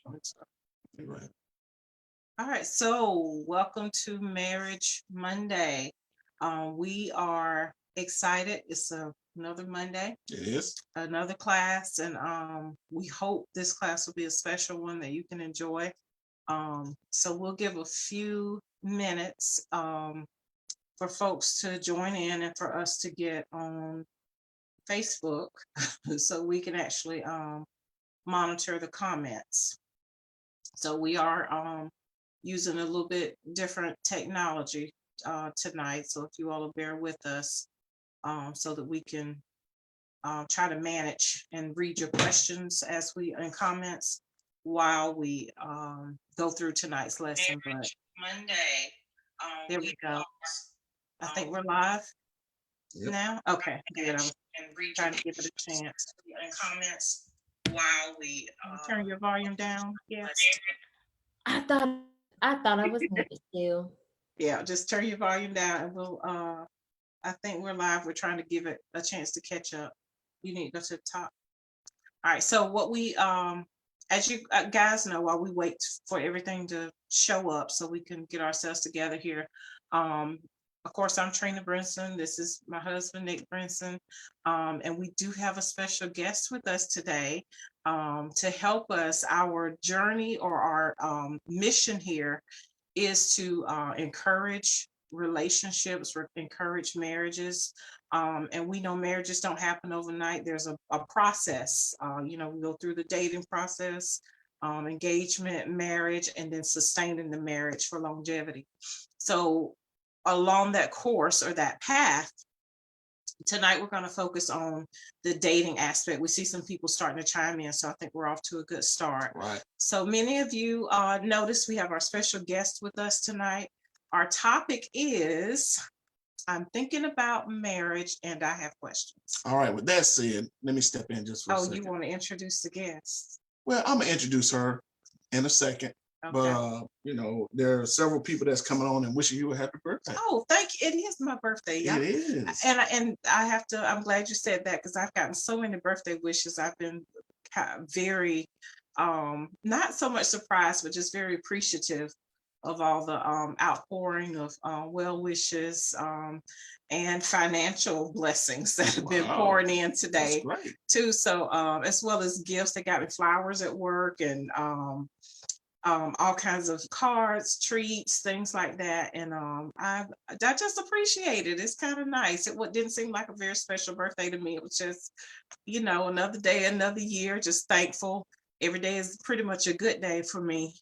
live. Right. All right, so welcome to Marriage Monday. We are excited. It's another Monday, It is. another class, and we hope this class will be a special one that you can enjoy. So we'll give a few minutes for folks to join in and for us to get on Facebook so we can actually monitor the comments. So we are using a little bit different technology tonight. So if you all will bear with us so that we can try to manage and read your questions as we and comments while we go through tonight's lesson. But Monday, there we go. I think we're live now. Okay, good. I'm trying to give it a chance. And comments while we turn your volume down. Yes. I thought I was muted still. Yeah, just turn your volume down and we'll I think we're live. We're trying to give it a chance to catch up. You need to go to the top. All right, so what we as you guys know, while we wait for everything to show up so we can get ourselves together here, of course, I'm Trina Brinson. This is my husband, Nick Brinson. And we do have a special guest with us today to help us. Our journey or our mission here is to encourage relationships, encourage marriages. And we know marriages don't happen overnight. There's a process. We go through the dating process, engagement, marriage, and then sustaining the marriage for longevity. So along that course or that path, tonight we're going to focus on the dating aspect. We see some people starting to chime in, so I think we're off to a good start. Right. So many of you notice we have our special guest with us tonight. Our topic is, I'm thinking about marriage and I have questions. All right. With that said, let me step in just for a second. You want to introduce the guest? Well, I'm going to introduce her in a second. Okay. But, there are several people that's coming on and wishing you a happy birthday. Oh, thank you. It is my birthday. It is. And I have to, I'm glad you said that because I've gotten so many birthday wishes. I've been very, not so much surprised, but just very appreciative of all the outpouring of well wishes and financial blessings that have been pouring in today too. So as well as gifts, they got me flowers at work and all kinds of cards, treats, things like that. And I just appreciate it. It's kind of nice. It didn't seem like a very special birthday to me. It was just, another day, another year, just thankful. Every day is pretty much a good day for me.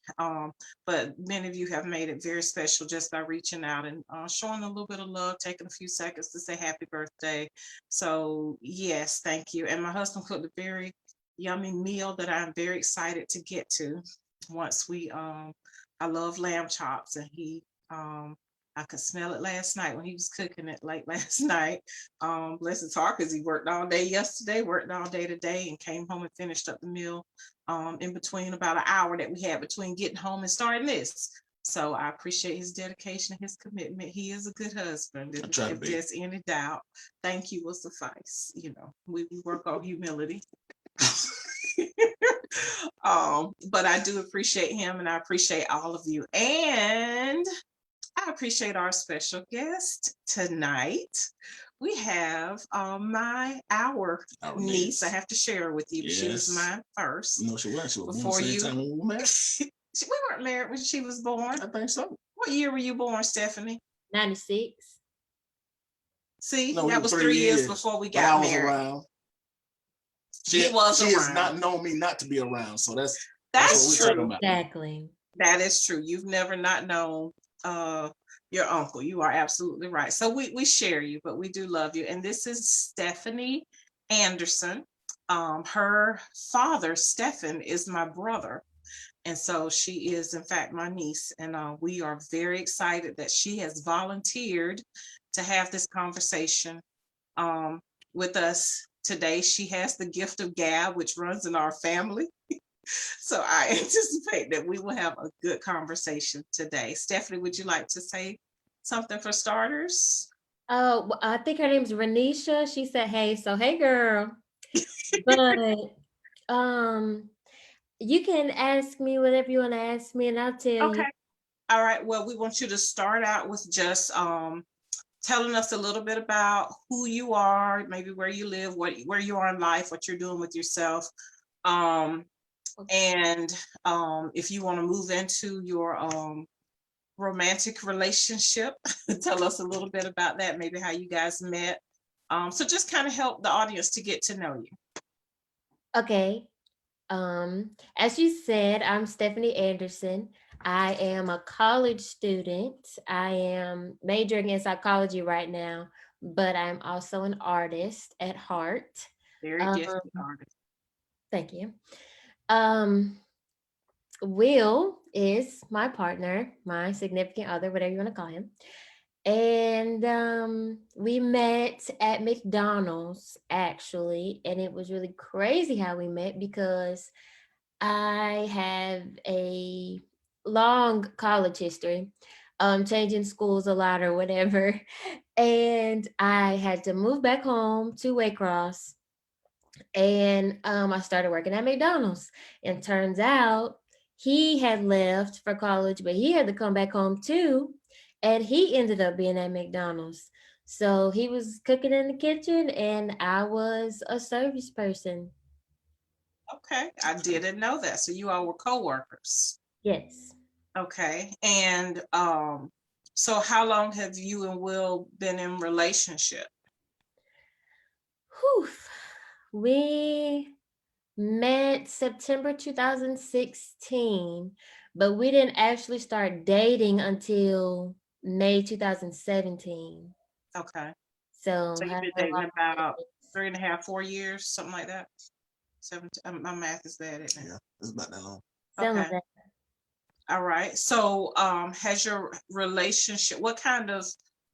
But many of you have made it very special just by reaching out and showing a little bit of love, taking a few seconds to say happy birthday. So yes, thank you. And my husband cooked a very yummy meal that I'm very excited to get to. Once I love lamb chops, and I could smell it last night when he was cooking it late last night. Bless his heart, because he worked all day yesterday, worked all day today, and came home and finished up the meal in between about an hour that we had between getting home and starting this. So I appreciate his dedication and his commitment. He is a good husband. If there's any doubt, thank you will suffice. We work on humility. But I do appreciate him, and I appreciate all of you, and I appreciate our special guest tonight. We have our niece. I have to share her with you. Yes. She was mine first. No, she was. She was before born you. Time when we were married. We weren't married when she was born. I think so. What year were you born, Stephanie? 96. See, that was 3 years before we got married. Around. She has not known me not to be around, so that's true. Exactly. That is true. You've never not known your uncle. You are absolutely right. So we share you, but we do love you. And this is Stephani Anderson. Her father, Stephan, is my brother. And so she is, in fact, my niece. And we are very excited that she has volunteered to have this conversation with us today. She has the gift of gab, which runs in our family. So I anticipate that we will have a good conversation today. Stephanie, would you like to say something for starters? Oh, I think her name's Renisha. She said, hey, so hey girl. But You can ask me whatever you want to ask me, and I'll tell you. Okay. All right. Well, we want you to start out with just telling us a little bit about who you are, maybe where you live, where you are in life, what you're doing with yourself. And if you want to move into your romantic relationship, tell us a little bit about that, maybe how you guys met. So just kind of help the audience to get to know you. Okay. As you said, I'm Stephani Anderson. I am a college student. I am majoring in psychology right now, but I'm also an artist at heart. Very Um, gifted artist. Thank you. Um, Will is my partner, my significant other, whatever you want to call him. And we met at McDonald's actually, and it was really crazy how we met because I have a long college history, changing schools a lot or whatever. And I had to move back home to Waycross, and I started working at McDonald's. And turns out he had left for college, but he had to come back home too. And he ended up being at McDonald's. So he was cooking in the kitchen, and I was a service person. Okay, I didn't know that. So you all were co-workers. Yes. Okay, and so how long have you and Will been in relationship? Whew. We met September 2016, but we didn't actually start dating until May 2017. Okay, So so you've had been a dating long about distance. 3.5, 4 years, something like that. 17. My math is bad, isn't it? Yeah, it's about that long. Some of Okay. that. All right. So, has your relationship, what kind of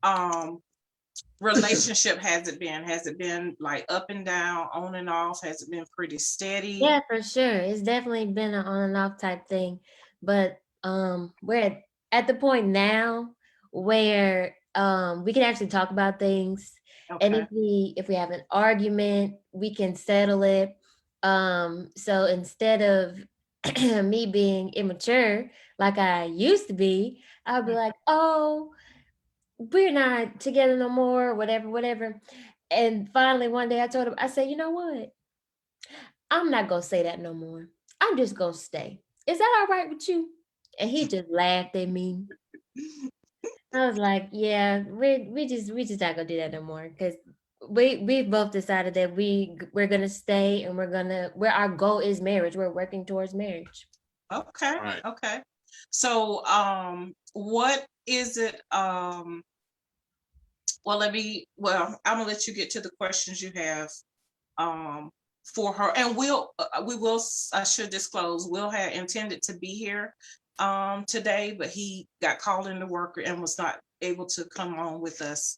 um relationship has it been? Has it been like up and down, on and off? Has it been pretty steady? Yeah, for sure. It's definitely been an on and off type thing. But we're at the point now where we can actually talk about things. And Okay. if we have an argument, we can settle it. So instead of me being immature like I used to be, I'll be Mm. like, "Oh, we're not together no more," whatever, whatever. And finally one day I told him, I said, "You know what? I'm not gonna say that no more. I'm just gonna stay. Is that all right with you?" And he just laughed at me. I was like, "Yeah, we just not gonna do that no more." Because we both decided that we're gonna stay, and where our goal is marriage. We're working towards marriage. Okay. Right. Okay. So, what is it? I'm gonna let you get to the questions you have um for her, and I should disclose, Will had intended to be here today, but he got called into work and was not able to come on with us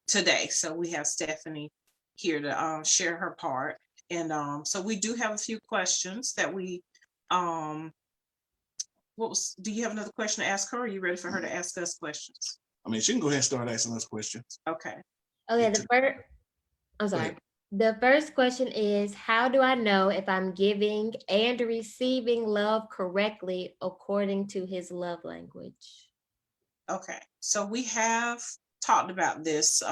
today. So we have Stephani here to share her part. And so we do have a few questions that we um do you have another question to ask her, or are you ready for her to ask us questions? I mean, she can go ahead and start asking us questions. Okay. Okay, Get to- I'm Go sorry. ahead. The first question is, how do I know if I'm giving and receiving love correctly according to his love language? Okay, so we have talked about this.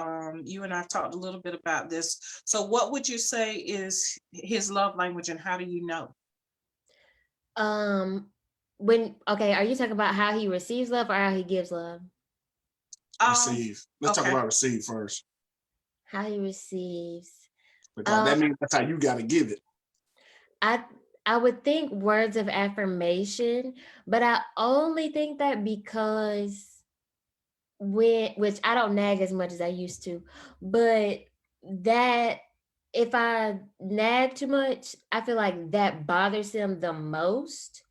You and I talked a little bit about this. So, what would you say is his love language, and how do you know? Um, are you talking about how he receives love or how he gives love? Um, Receive. Let's talk okay, about receive first, How he receives. because Um, that means that's how you got to give it. I I would think words of affirmation, but I only think that because which I don't nag as much as I used to, but that if I nag too much, I feel like that bothers him the most.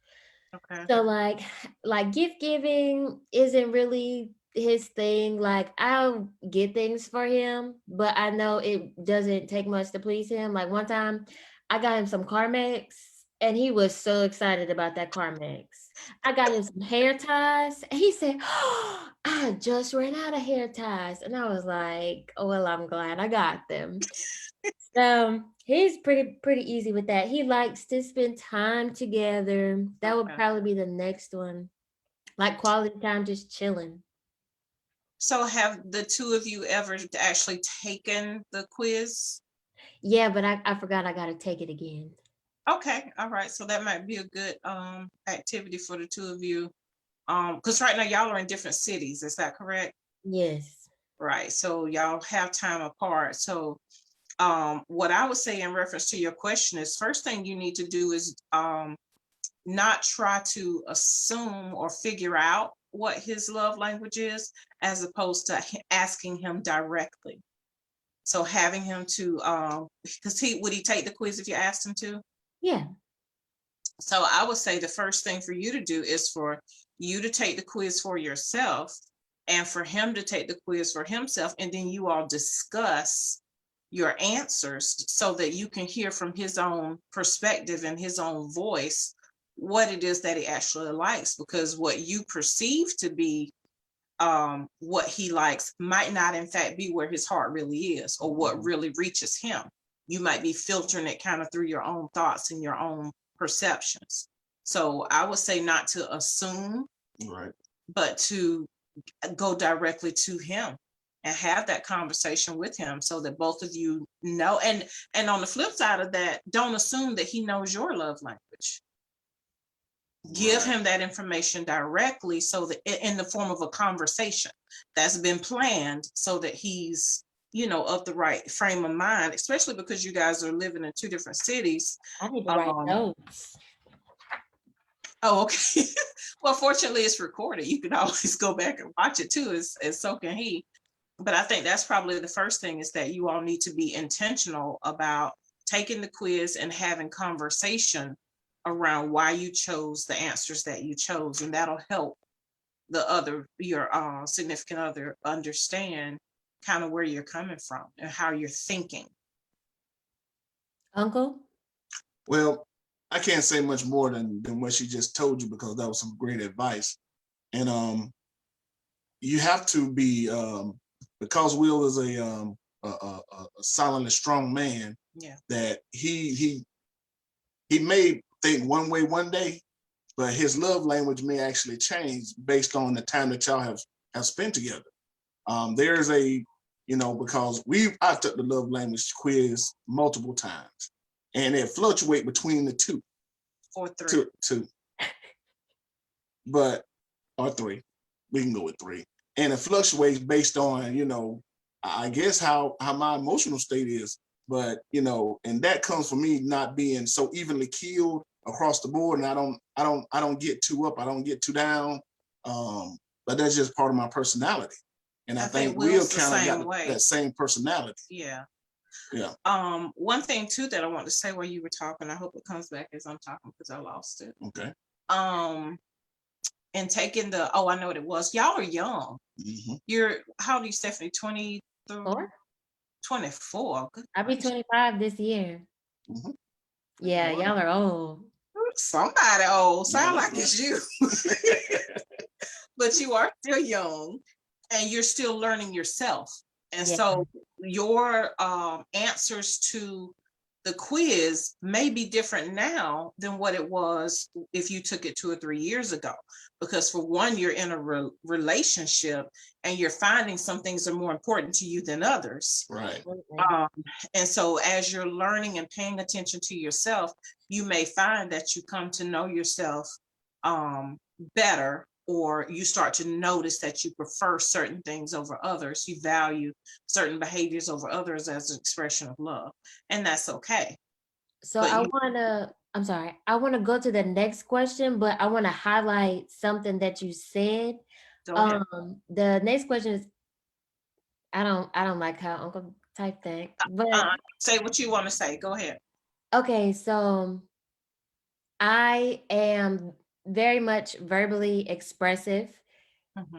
okay, So like gift giving isn't really his thing. Like I'll get things for him, but I know it doesn't take much to please him. Like one time I got him some Carmex and he was so excited about that Carmex. I got him some hair ties. And he said, "Oh, I just ran out of hair ties." And I was like, "Oh well, I'm glad I got them." He's pretty easy with that. He likes to spend time together. That would Okay. probably be the next one. Like quality time, just chilling. So have the two of you ever actually taken the quiz? Yeah, but I forgot I gotta take it again. Okay, all right. So that might be a good activity for the two of you. Because right now y'all are in different cities, is that correct? Yes. Right. So y'all have time apart. So what I would say in reference to your question is first thing you need to do is not try to assume or figure out what his love language is, as opposed to asking him directly. So having him to because he would he take the quiz if you asked him to? Yeah. So I would say the first thing for you to do is for you to take the quiz for yourself and for him to take the quiz for himself, and then you all discuss your answers so that you can hear from his own perspective and his own voice what it is that he actually likes, because what you perceive to be what he likes might not in fact be where his heart really is or what really reaches him. You might be filtering it kind of through your own thoughts and your own perceptions. So I would say not to assume, Right. but to go directly to him and have that conversation with him so that both of you know. And on the flip side of that, don't assume that he knows your love language. Give him that information directly so that in the form of a conversation that's been planned so that he's of the right frame of mind, especially because you guys are living in two different cities. I need to write notes. Oh, okay. Well, fortunately it's recorded. You can always go back and watch it too, as so can he. But I think that's probably the first thing, is that you all need to be intentional about taking the quiz and having conversation around why you chose the answers that you chose, and that'll help your significant other understand kind of where you're coming from and how you're thinking. Uncle? Well, I can't say much more than what she just told you, because that was some great advice. And you have to be because Will is a silently strong man. Yeah. That he may think one way one day, but his love language may actually change based on the time that y'all have spent together. There's because I took the love language quiz multiple times, and it fluctuates between the two. Or three. Two. Or three. We can go with three. And it fluctuates based on, I guess how my emotional state is. But, and that comes from me not being so evenly keeled across the board. And I don't get too up, I don't get too down. But that's just part of my personality. And I think Will kind of got that same personality. Yeah. Yeah. One thing too that I want to say while you were talking, I hope it comes back as I'm talking because I lost it. Okay. And taking I know what it was. Y'all are young. Mm-hmm. How old are you, Stephanie? 24? 24. I'll be 25 this year. Mm-hmm. Yeah, y'all are old. Somebody old. Sound like it's you. But you are still young and you're still learning yourself. And so your answers to the quiz may be different now than what it was if you took it 2 or 3 years ago. Because for one, you're in a relationship and you're finding some things are more important to you than others. Right. And so as you're learning and paying attention to yourself, you may find that you come to know yourself better, or you start to notice that you prefer certain things over others. You value certain behaviors over others as an expression of love. And that's okay. So I want to go to the next question, but I want to highlight something that you said. The next question is, I don't like how Uncle typed that, but say what you want to say. Go ahead. Okay, so I am very much verbally expressive,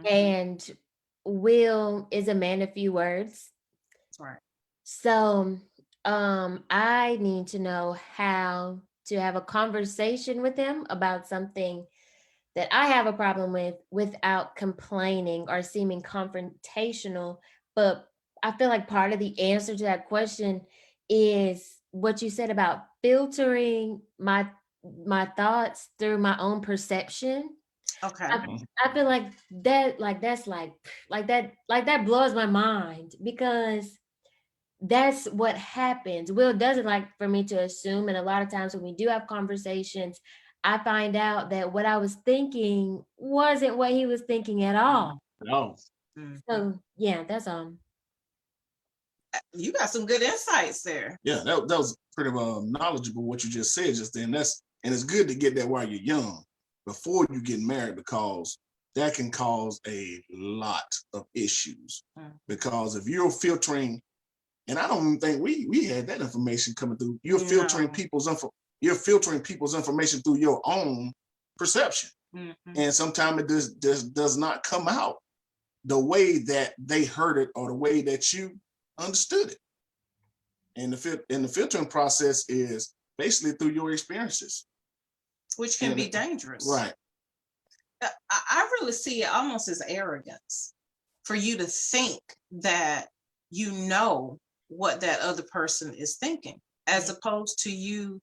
and Will is a man of few words. That's right. So I need to know how to have a conversation with him about something that I have a problem with without complaining or seeming confrontational. But I feel like part of the answer to that question is what you said about filtering my thoughts through my own perception. Okay. I, I feel like that, that's like that blows my mind, because that's what happens. Will doesn't like for me to assume, and a lot of times when we do have conversations, I find out that what I was thinking wasn't what he was thinking at all. No. Mhm. So yeah, that's You got some good insights there. Yeah, that was pretty knowledgeable what you just said just then. And it's good to get that while you're young, before you get married, because that can cause a lot of issues. Because if you're filtering, and I don't even think we had that information coming through. No. You're filtering people's information through your own perception, and sometimes it just does not come out the way that they heard it or the way that you understood it. And the filtering process is basically through your experiences, Which can be dangerous. Right. I really see it almost as arrogance for you to think that you know what that other person is thinking, as opposed to you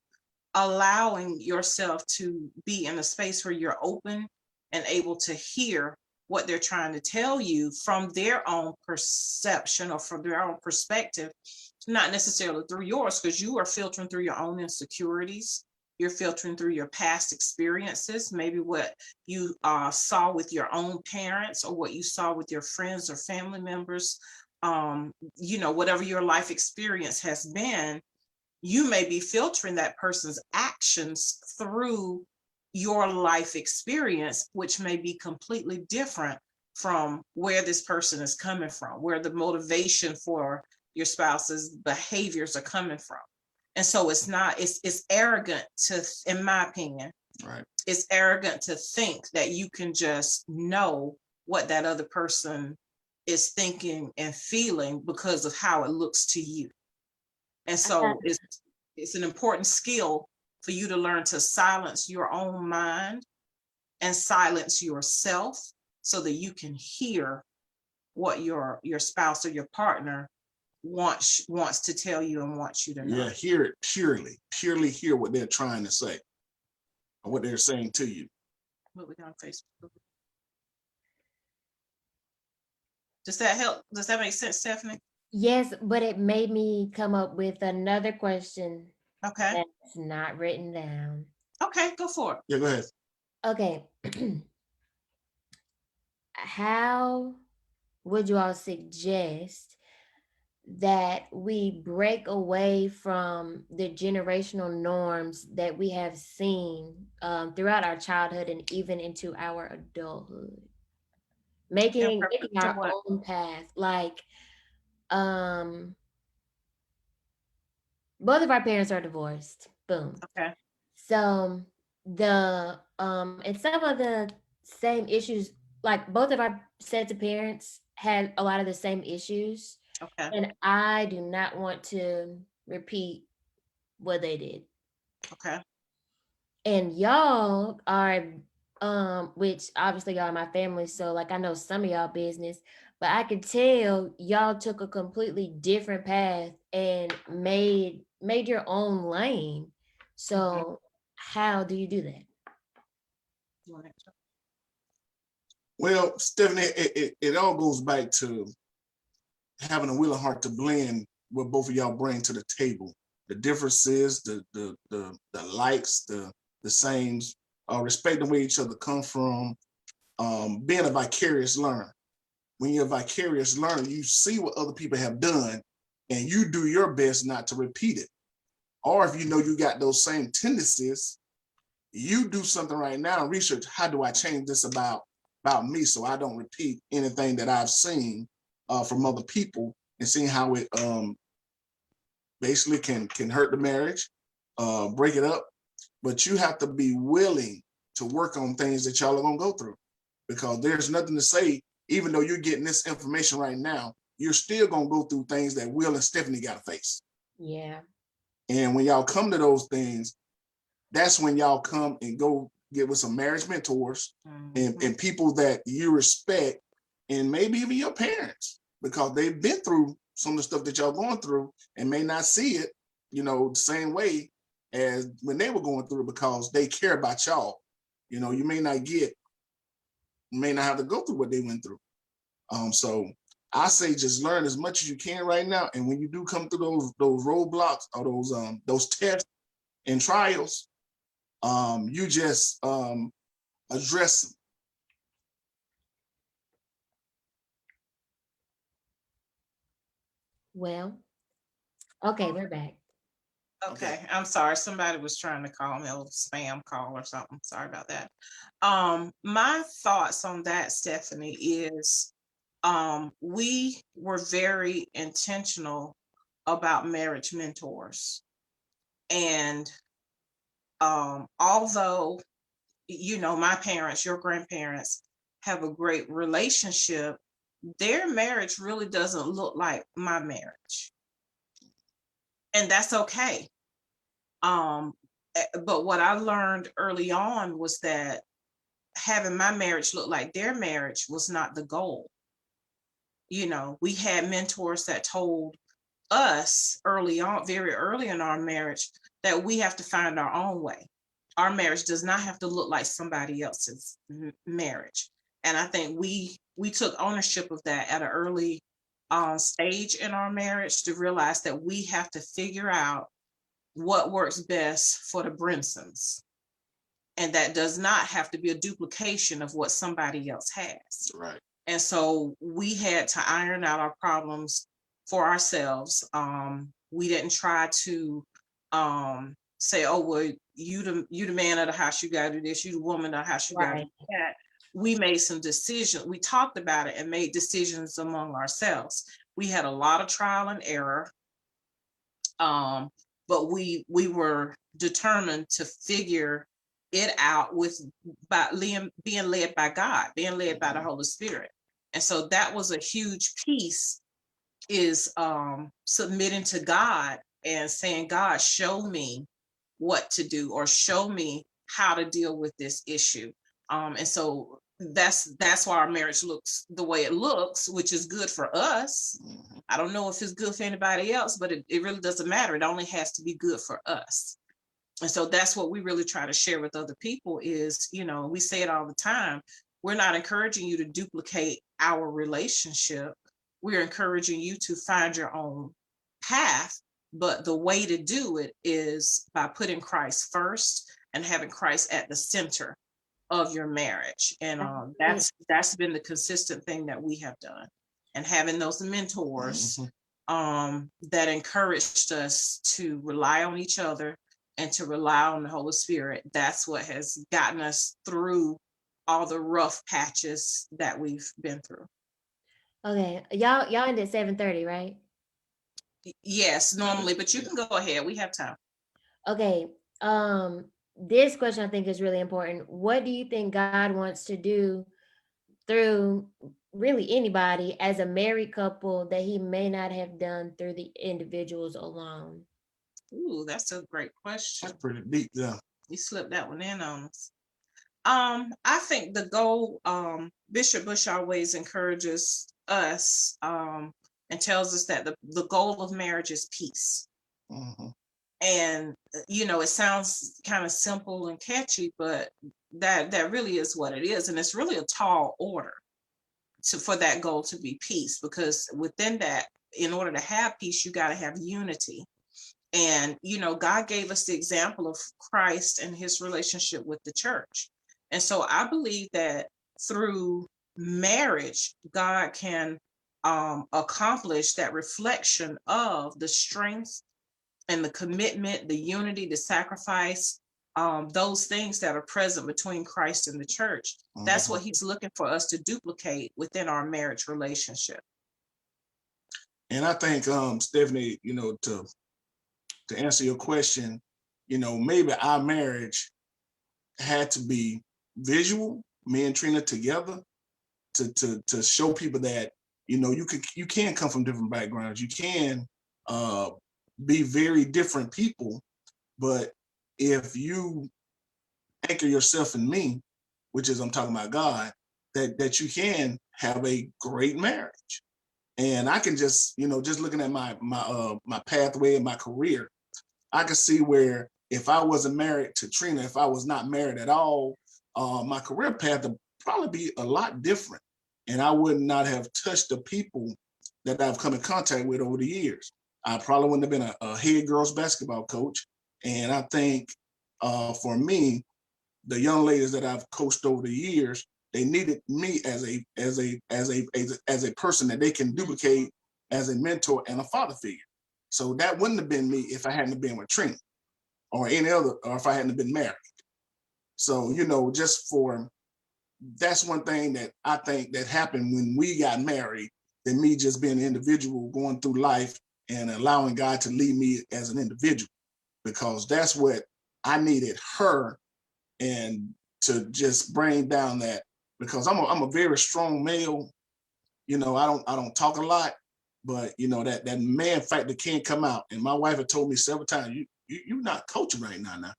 allowing yourself to be in a space where you're open and able to hear what they're trying to tell you from their own perception or from their own perspective, not necessarily through yours, because you are filtering through your own insecurities. You're filtering through your past experiences, maybe what you saw with your own parents or what you saw with your friends or family members. Whatever your life experience has been, you may be filtering that person's actions through your life experience, which may be completely different from where this person is coming from, where the motivation for your spouse's behaviors are coming from. And so it's arrogant in my opinion, Right. It's arrogant to think that you can just know what that other person is thinking and feeling because of how it looks to you. And so it's an important skill for you to learn to silence your own mind and silence yourself so that you can hear what your spouse or your partner wants to tell you and wants you to know. Yeah, hear it purely hear what they're trying to say or what they're saying to you. What we got on Facebook. Does that help? Does that make sense, Stephanie? yes, but it made me come up with another question Okay. that's not written down. Okay, go for it. Yeah, go ahead. Okay. How would you all suggest that we break away from the generational norms that we have seen throughout our childhood and even into our adulthood? Making To our what? own path. Like, um, both of our parents are divorced. Boom. Okay. So and some of the same issues, like both of our sets of parents had a lot of the same issues, Okay. and I do not want to repeat what they did. Okay. And y'all are which obviously y'all are my family, so like I know some of y'all business, but I could tell y'all took a completely different path and made your own lane. So how do you do that? Well, Stephanie, it all goes back to having a willing heart to blend what both of y'all bring to the table. The differences, the likes, the sames, respecting where each other come from, being a vicarious learner. When you're a vicarious learner, you see what other people have done and you do your best not to repeat it. Or if you know you got those same tendencies, you do something right now and research, how do I change this about me so I don't repeat anything that I've seen from other people, and seeing how it basically can hurt the marriage, break it up. But you have to be willing to work on things that y'all are gonna go through, because there's nothing to say. Even though you're getting this information right now, you're still gonna go through things that Will and Stephanie got to face. Yeah. And when y'all come to those things, that's when y'all come and go get with some marriage mentors and people that you respect, and maybe even your parents, because they've been through some of the stuff that y'all going through and may not see it, the same way as when they were going through it, because they care about y'all. You may not have to go through what they went through. So I say just learn as much as you can right now. And when you do come through those roadblocks or those tests and trials, you just address them. Well, okay, we're back. Okay, I'm sorry. Somebody was trying to call me, a little spam call or something. Sorry about that. My thoughts on that, Stephanie, is we were very intentional about marriage mentors. And although, my parents, your grandparents have a great relationship, their marriage really doesn't look like my marriage. And that's okay. But what I learned early on was that having my marriage look like their marriage was not the goal. We had mentors that told us early on, very early in our marriage, that we have to find our own way. Our marriage does not have to look like somebody else's marriage. And I think we took ownership of that at an early stage in our marriage, to realize that we have to figure out what works best for the Brinsons. And that does not have to be a duplication of what somebody else has. Right. And so we had to iron out our problems for ourselves. We didn't try to say, oh, well, you the man of the house, you gotta do this, you the woman of the house, you gotta do that. We made some decisions. We talked about it and made decisions among ourselves. We had a lot of trial and error. But we were determined to figure it out by being led by God, being led by the Holy Spirit. And so that was a huge piece, is submitting to God and saying, God, show me what to do, or show me how to deal with this issue. And so that's why our marriage looks the way it looks, which is good for us. I don't know if it's good for anybody else, but it really doesn't matter. It only has to be good for us. And so that's what we really try to share with other people is, we say it all the time. We're not encouraging you to duplicate our relationship. We're encouraging you to find your own path. But the way to do it is by putting Christ first and having Christ at the center of your marriage. And that's been the consistent thing that we have done. And having those mentors that encouraged us to rely on each other and to rely on the Holy Spirit. That's what has gotten us through all the rough patches that we've been through. Okay, y'all ended 7:30, right? Yes, normally, but you can go ahead. We have time. Okay. This question I think is really important. What do you think God wants to do through really anybody as a married couple that he may not have done through the individuals alone? Ooh, that's a great question. That's pretty deep, yeah. You slipped that one in on us. I think the goal, Bishop Bush always encourages us and tells us that the goal of marriage is peace. And it sounds kind of simple and catchy, but that really is what it is. And it's really a tall order for that goal to be peace, because within that, in order to have peace, you got to have unity. And, God gave us the example of Christ and his relationship with the church. And so I believe that through marriage, God can accomplish that reflection of the strength and the commitment, the unity, the sacrifice, those things that are present between Christ and the church. That's what he's looking for us to duplicate within our marriage relationship. And I think, Stephanie, to answer your question, maybe our marriage had to be visual, me and Trina together, to show people that, you can come from different backgrounds. You can be very different people, but if you anchor yourself in me, which is I'm talking about God, that you can have a great marriage. And I can just, just looking at my pathway and my career, I could see where if I wasn't married to Trina, if I was not married at all, my career path would probably be a lot different. And I would not have touched the people that I've come in contact with over the years. I probably wouldn't have been a head girls basketball coach. And I think for me, the young ladies that I've coached over the years, they needed me as a person that they can duplicate as a mentor and a father figure. So that wouldn't have been me if I hadn't been with Trina or any other, or if I hadn't been married. So, that's one thing that I think that happened when we got married, than me just being an individual going through life and allowing God to lead me as an individual, because that's what I needed her and to just bring down that, because I'm a very strong male. I don't talk a lot, but that man factor can't come out. And my wife had told me several times, you're not coaching right now.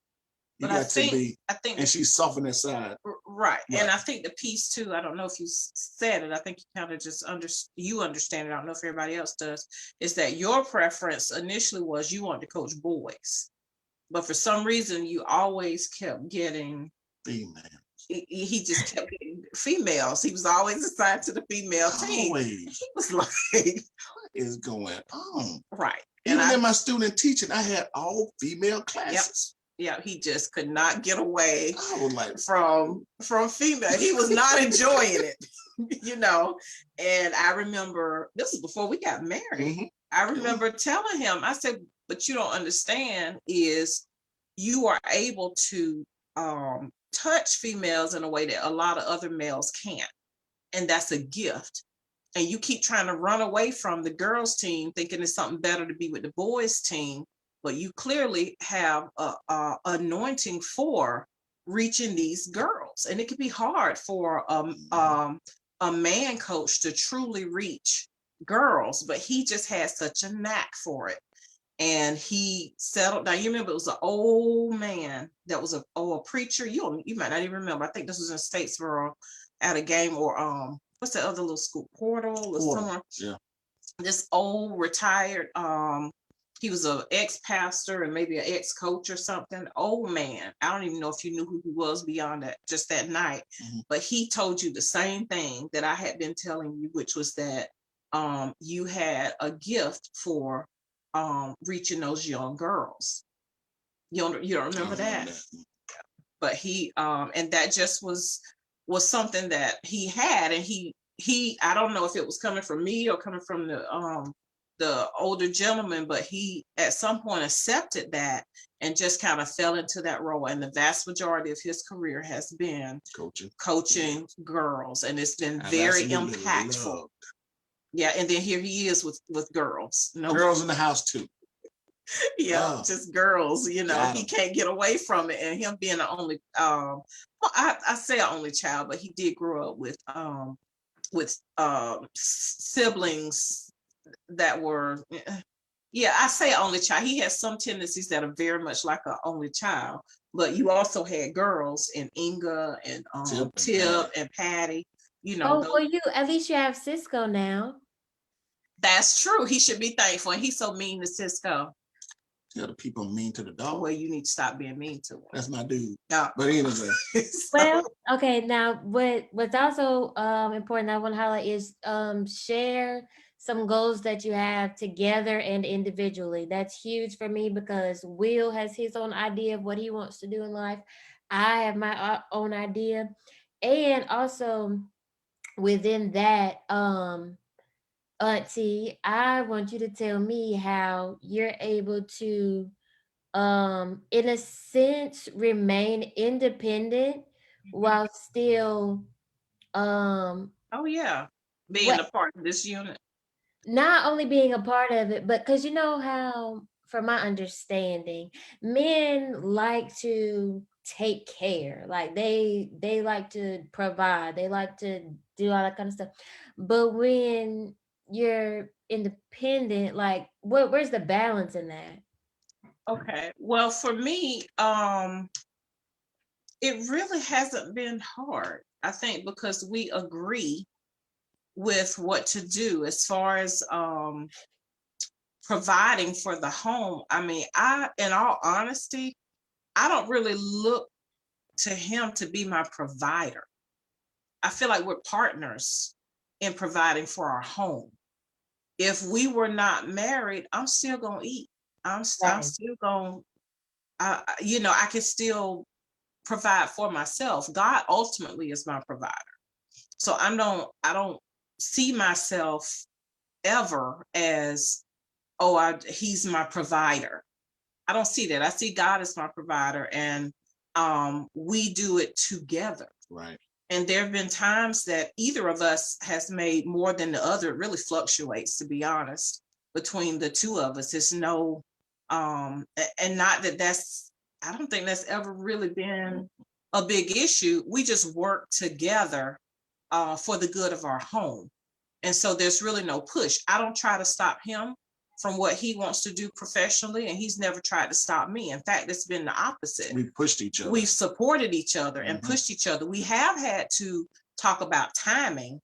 You But got to be, I think, and she's softened that side. right. And I think the piece too, I don't know if you said it, I think you kind of just understand it, I don't know if everybody else does, is that your preference initially was you wanted to coach boys, but for some reason you always kept getting Female. He just kept getting females. He was always assigned to the female team. Always. He was like, what is going on? Right. Even in my student teaching, I had all female classes. Yeah, he just could not get away I was like, from female. He was not enjoying it, And I remember, this is before we got married. Mm-hmm. I remember telling him, I said, but you don't understand is you are able to touch females in a way that a lot of other males can't. And that's a gift. And you keep trying to run away from the girls' team, thinking it's something better to be with the boys' team. But you clearly have a anointing for reaching these girls. And it can be hard for a man coach to truly reach girls, but he just has such a knack for it. And he settled. Now you remember it was an old man that was a preacher. You might not even remember. I think this was in Statesboro at a game, or what's that other little school, Portal or someone. Yeah. This old retired. He was an ex-pastor and maybe an ex-coach or something. Old man. I don't even know if you knew who he was beyond that, just that night. Mm-hmm. But he told you the same thing that I had been telling you, which was that you had a gift for reaching those young girls. You don't remember that? But he and that just was something that he had, and he I don't know if it was coming from me or coming from the older gentleman, but he at some point accepted that and just kind of fell into that role. And the vast majority of his career has been coaching girls, and it's been very impactful. Loved. Yeah, and then here he is with girls. Girls in the house too. Yeah, just girls. He can't get away from it. And him being the only, I say an only child, but he did grow up with siblings that were. Yeah, I say only child. He has some tendencies that are very much like an only child, but you also had girls in Inga and Tip and Patty. Well, at least you have Cisco now. That's true. He should be thankful. And he's so mean to Cisco. The people mean to the dog. Well, you need to stop being mean to him. That's my dude. Yeah. But anyway. Well, okay. Now, what's also important I want to highlight is share some goals that you have together and individually. That's huge for me because Will has his own idea of what he wants to do in life. I have my own idea. And also within that, Auntie, I want you to tell me how you're able to, in a sense, remain independent while still, oh yeah, being a part of this unit. Not only being a part of it, but because you know how, from my understanding, men like to take care, like they like to provide, they like to do all that kind of stuff. But when you're independent, like where's the balance in that? Okay, well, for me, it really hasn't been hard, I think, because we agree with what to do as far as providing for the home. I mean, in all honesty, I don't really look to him to be my provider. I feel like we're partners in providing for our home. If we were not married, I'm still gonna eat. I'm Right. still gonna, I can still provide for myself. God ultimately is my provider. So I don't see myself ever as, he's my provider. I don't see that. I see God as my provider, and we do it together. Right. And there have been times that either of us has made more than the other. It really fluctuates, to be honest, between the two of us. It's no, and not that I don't think that's ever really been a big issue. We just work together for the good of our home. And so there's really no push. I don't try to stop him from what he wants to do professionally, and he's never tried to stop me. In fact, it's been the opposite. We pushed each other. We've supported each other and pushed each other. We have had to talk about timing,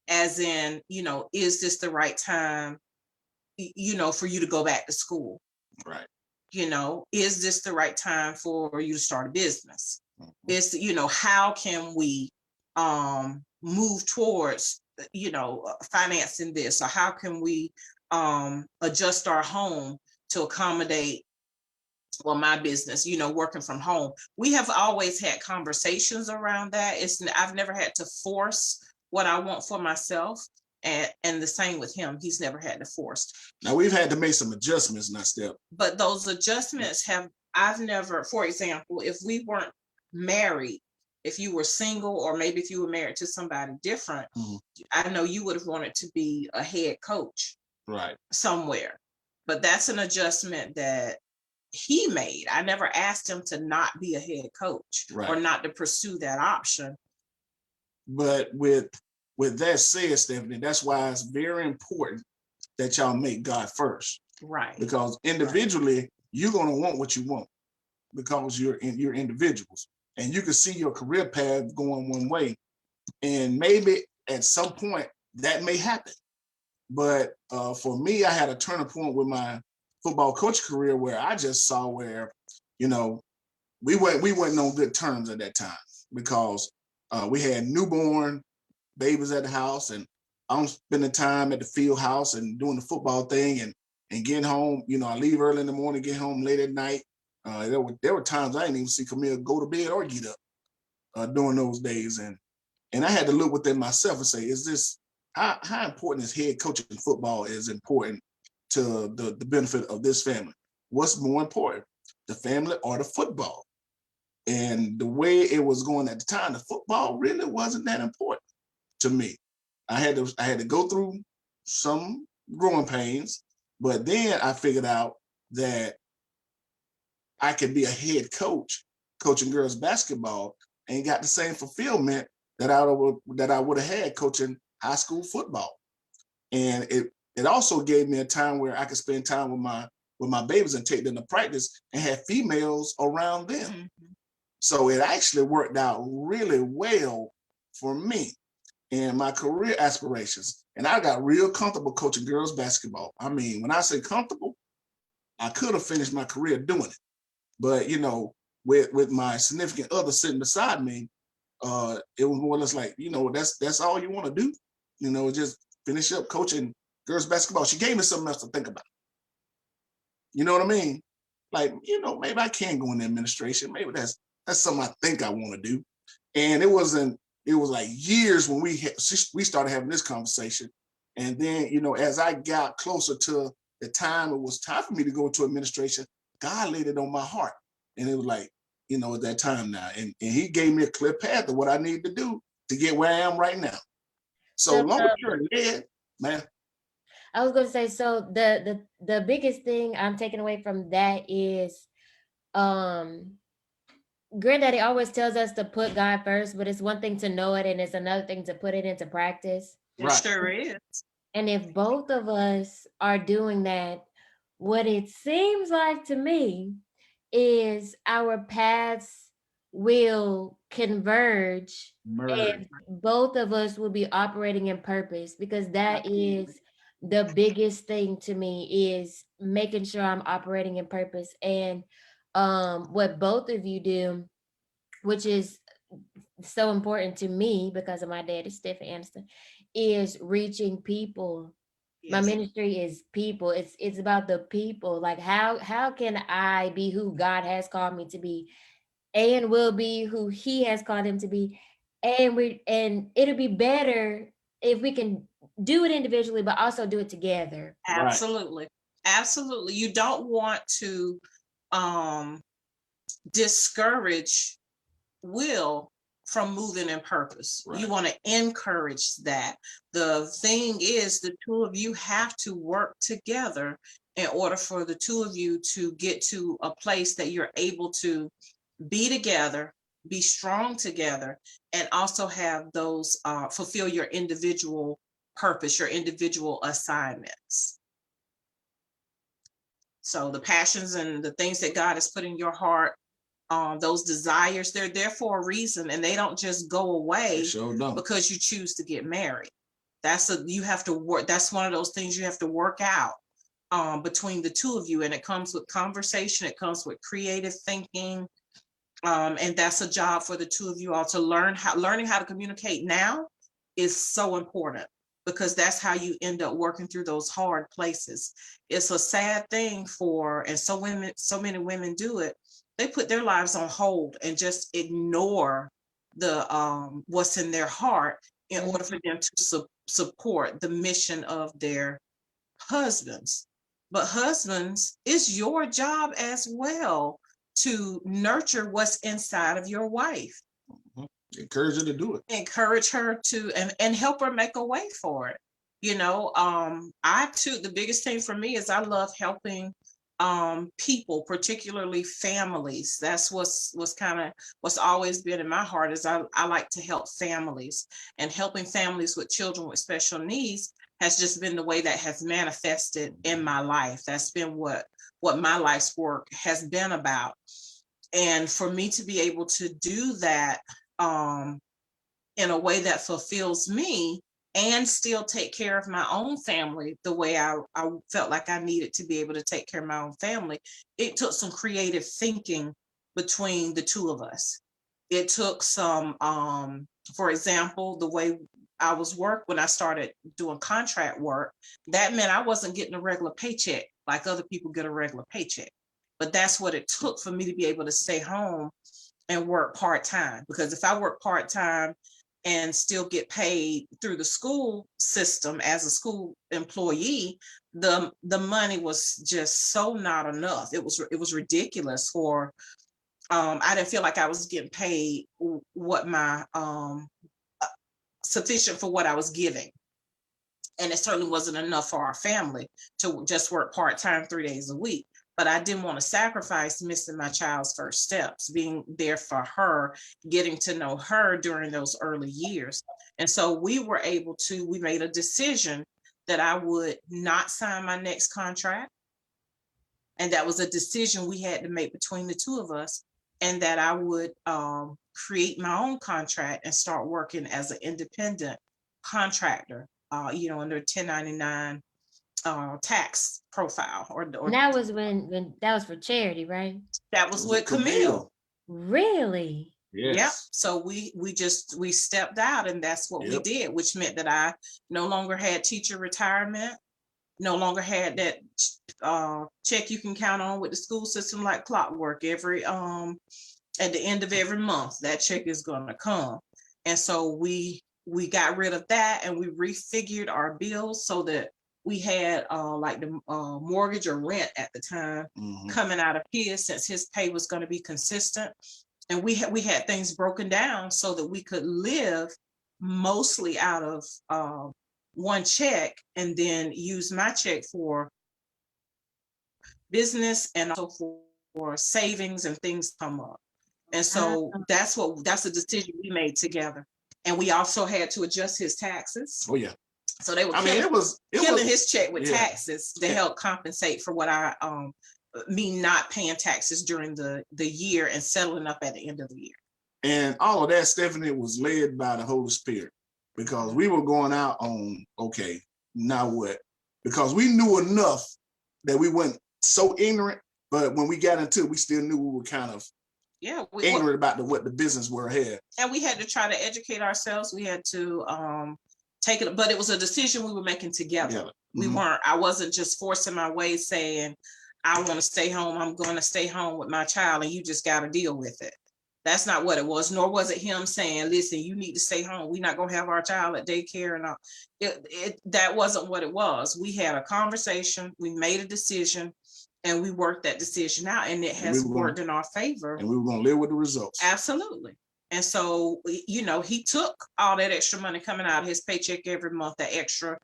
as in, is this the right time, for you to go back to school? Right. Is this the right time for you to start a business? Is, how can we move towards, financing this, or how can we adjust our home to accommodate, well, my business, working from home. We have always had conversations around that. I've never had to force what I want for myself. And the same with him. He's never had to force. Now we've had to make some adjustments, not Steph. But those adjustments I've never, for example, if we weren't married, if you were single, or maybe if you were married to somebody different, I know you would have wanted to be a head coach, right, somewhere. But that's an adjustment that he made. I never asked him to not be a head coach, right, or not to pursue that option. But with that said, Stephanie, that's why it's very important that y'all make God first. Right. Because individually, you're going to want what you want, because you're individuals, and you can see your career path going one way, and maybe at some point that may happen. But for me, I had a turning point with my football coach career where I just saw where, we weren't on good terms at that time, because we had newborn babies at the house, and I'm spending time at the field house and doing the football thing, and getting home. I leave early in the morning, get home late at night. There were times I didn't even see Camille go to bed or get up during those days, and I had to look within myself and say, is this how important is head coaching football is important to the benefit of this family? What's more important, the family or the football? And the way it was going at the time, the football really wasn't that important to me. I had to go through some growing pains, but then I figured out that I could be a head coach coaching girls basketball and got the same fulfillment that I would have had coaching high school football. And it also gave me a time where I could spend time with my babies and take them to practice and have females around them. Mm-hmm. So it actually worked out really well for me and my career aspirations. And I got real comfortable coaching girls basketball. I mean, when I say comfortable, I could have finished my career doing it. But, with my significant other sitting beside me, it was more or less like, that's all you want to do, just finish up coaching girls basketball. She gave me something else to think about. You know what I mean? Like, maybe I can go in administration. Maybe that's something I think I want to do. And it was like years when we started having this conversation. And then, as I got closer to the time it was time for me to go into administration, God laid it on my heart. And it was like, at that time now. And he gave me a clear path of what I need to do to get where I am right now. So long as you're led, man. I was going to say, so the biggest thing I'm taking away from that is, Granddaddy always tells us to put God first, but it's one thing to know it and it's another thing to put it into practice. It sure is. And if both of us are doing that, what it seems like to me is our paths will converge, Merge. and both of us will be operating in purpose, because that Absolutely. is the biggest thing to me, is making sure I'm operating in purpose. And what both of you do, which is so important to me because of my dad is Stephani Anderson, is reaching people. My Yes. ministry is people. It's about the people. Like, how can I be who God has called me to be, and will be who He has called him to be, and it'll be better if we can do it individually, but also do it together. Right. Absolutely. Absolutely. You don't want to um discourage Will from moving in purpose. You Right. want to encourage that. The thing is, the two of you have to work together in order for the two of you to get to a place that you're able to be together, be strong together, and also have those fulfill your individual purpose, your individual assignments. So the passions and the things that God has put in your heart, those desires, they're there for a reason, and they don't just go They away sure don't. because you choose to get married. You have to work. That's one of those things you have to work out between the two of you, and it comes with conversation. It comes with creative thinking, and that's a job for the two of you all to learning how to communicate now is so important, because that's how you end up working through those hard places. It's a sad thing and so many women do it. They put their lives on hold and just ignore the what's in their heart in order for them to support the mission of their husbands. But husbands, it's your job as well to nurture what's inside of your wife. Encourage her to do it. Encourage her to and help her make a way for it. I too, the biggest thing for me is I love helping people, particularly families. That's what's always been in my heart, is I like to help families, and helping families with children with special needs has just been the way that has manifested in my life. That's been what my life's work has been about. And for me to be able to do that in a way that fulfills me and still take care of my own family the way I felt like I needed to be able to take care of my own family, it took some creative thinking between the two of us. It took some, for example, the way I was when I started doing contract work, that meant I wasn't getting a regular paycheck like other people get a regular paycheck. But that's what it took for me to be able to stay home and work part-time, because if I work part-time and still get paid through the school system as a school employee, the money was just so not enough. It was ridiculous for I didn't feel like I was getting paid what my sufficient for what I was giving. And it certainly wasn't enough for our family to just work part-time 3 days a week. But I didn't want to sacrifice missing my child's first steps, being there for her, getting to know her during those early years. And so we made a decision that I would not sign my next contract. And that was a decision we had to make between the two of us, and that I would create my own contract and start working as an independent contractor, under 1099 tax profile, And that was when that was for charity, right? that was with Camille. Really? Yep. Yes. So we stepped out, and that's what we did, which meant that I no longer had teacher retirement, no longer had that check you can count on with the school system like clockwork. Every at the end of every month, that check is gonna come. And so we got rid of that, and we refigured our bills so that we had like the mortgage or rent at the time coming out of his, since his pay was going to be consistent. And we had things broken down so that we could live mostly out of one check, and then use my check for business and also for savings and things come up. And so that's a decision we made together. And we also had to adjust his taxes. Oh yeah. So they were killing his check with taxes to help compensate for what me not paying taxes during the year and settling up at the end of the year. And all of that, Stephanie, was led by the Holy Spirit, because we were going out on, okay, now what? Because we knew enough that we weren't so ignorant, but when we got into it, we still knew we were kind of ignorant about what the business were ahead. And we had to try to educate ourselves. We had to take it, but it was a decision we were making together. We weren't, I wasn't just forcing my way saying, I want to stay home. I'm going to stay home with my child and you just got to deal with it. That's not what it was, nor was it him saying, listen, you need to stay home. We're not going to have our child at daycare and all. That wasn't what it was. We had a conversation, we made a decision, and we worked that decision out, and it has worked in our favor. And we were going to live with the results. Absolutely. And so, you know, he took all that extra money coming out of his paycheck every month, the extra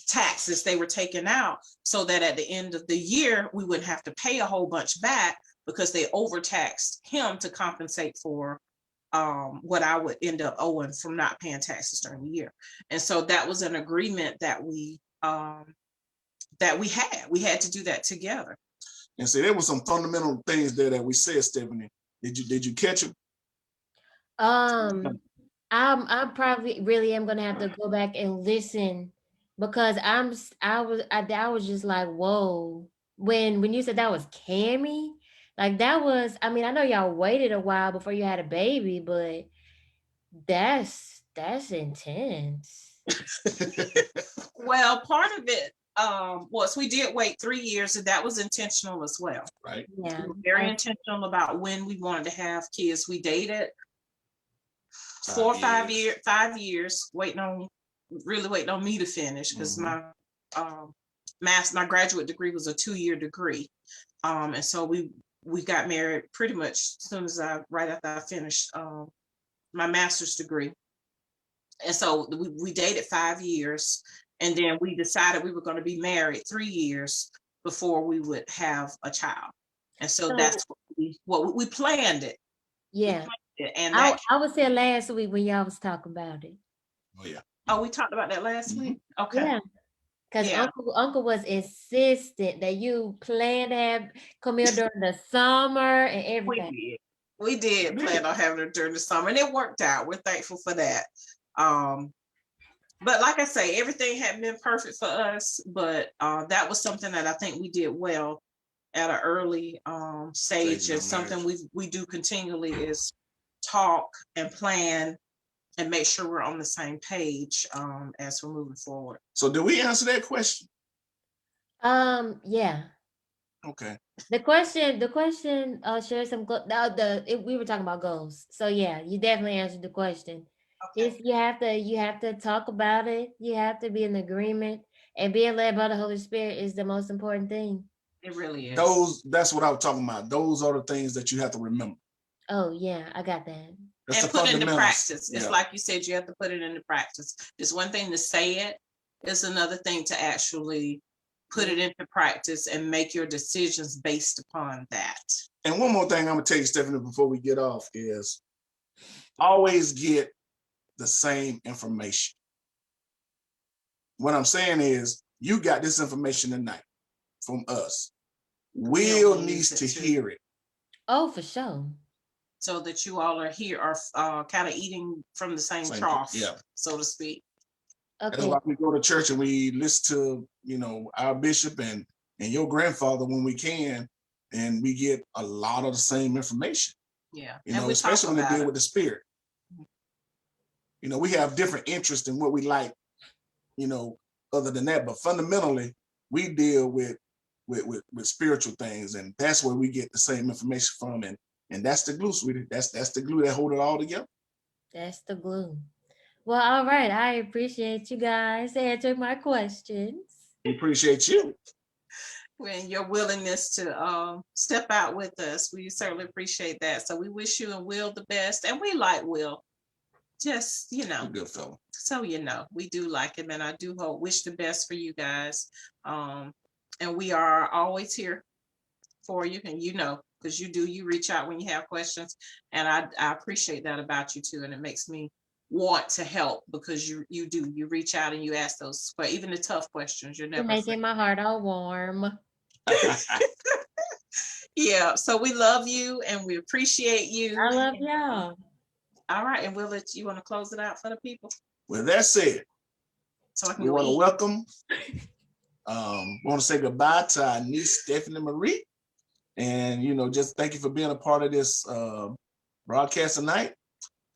taxes they were taking out, so that at the end of the year, we wouldn't have to pay a whole bunch back, because they overtaxed him to compensate for what I would end up owing from not paying taxes during the year. And so that was an agreement that we had. We had to do that together. And so there were some fundamental things there that we said, Stephanie. Did you catch them? I probably really am gonna have to go back and listen, because I was just like, whoa, when you said that was Cammy, like that was, I mean, I know y'all waited a while before you had a baby, but that's intense. Well, part of it was we did wait 3 years, and that was intentional as well. Right. Yeah. We were very intentional about when we wanted to have kids. We dated 5 years, waiting on me to finish, because my graduate degree was a 2-year degree. And so we got married pretty much as soon as right after I finished my master's degree. And so we dated 5 years, and then we decided we were going to be married 3 years before we would have a child. And so that's what we planned it. Yeah. And I was here last week when y'all was talking about it. Oh yeah. Oh, we talked about that last week? Okay. Yeah. Because Uncle was insistent that you plan to have come here during the summer and everything. We did plan on having it during the summer, and it worked out. We're thankful for that. But like I say, everything hadn't been perfect for us, but that was something that I think we did well at an early stage, and something we do continually is talk and plan and make sure we're on the same page as we're moving forward. So did we answer that question? Yeah. Okay. The question shared some we were talking about goals. So yeah, you definitely answered the question. Okay. You have to talk about it. You have to be in agreement, and being led by the Holy Spirit is the most important thing. It really is. That's what I was talking about. Those are the things that you have to remember. Oh yeah, I got that. That's and put it into practice. It's like you said, you have to put it into practice. It's one thing to say it. It's another thing to actually put it into practice and make your decisions based upon that. And one more thing I'm gonna tell you, Stephanie, before we get off, is always get the same information. What I'm saying is, you got this information tonight from us. Will needs to hear it. Oh, for sure. So that you all are here, are kind of eating from the same trough, so to speak. Okay. That's why we go to church and we listen to, our bishop and your grandfather when we can, and we get a lot of the same information. Yeah. Especially when they deal with the spirit. We have different interests in what we like, other than that, but fundamentally we deal with spiritual things, and that's where we get the same information from, and that's the glue, sweetie. That's the glue that hold it all together. That's the glue. Well, all right. I appreciate you guys answering my questions. We appreciate you. And your willingness to step out with us. We certainly appreciate that. So we wish you and Will the best. And we like Will. Just, a good fellow. So, we do like him. And I do wish the best for you guys. And we are always here for you. And because you reach out when you have questions. And I appreciate that about you too. And it makes me want to help, because you reach out and you ask those, but even the tough questions, you're never making my heart all warm. Yeah, so we love you and we appreciate you. I love y'all. All right, and we'll let you want to close it out for the people With that said, so I can we go want to eat. welcome, want to say goodbye to our niece, Stephanie Marie. And, just thank you for being a part of this broadcast tonight.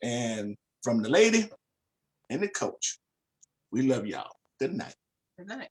And from the lady and the coach, we love y'all. Good night. Good night.